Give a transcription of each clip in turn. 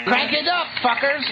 Crank it up, fuckers.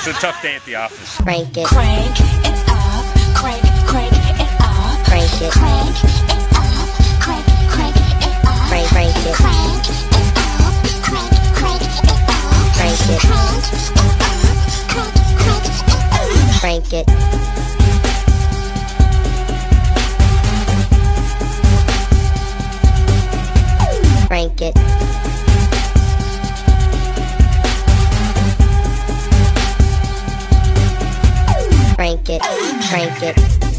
It's a tough day at the office. Crank it. Crank it up. Crank it up. Crank it. Crank it up. Crank it up. Crank it. Crank it up. Crank it up. Crank it. Crank it. Crank it. Crank it, crank it.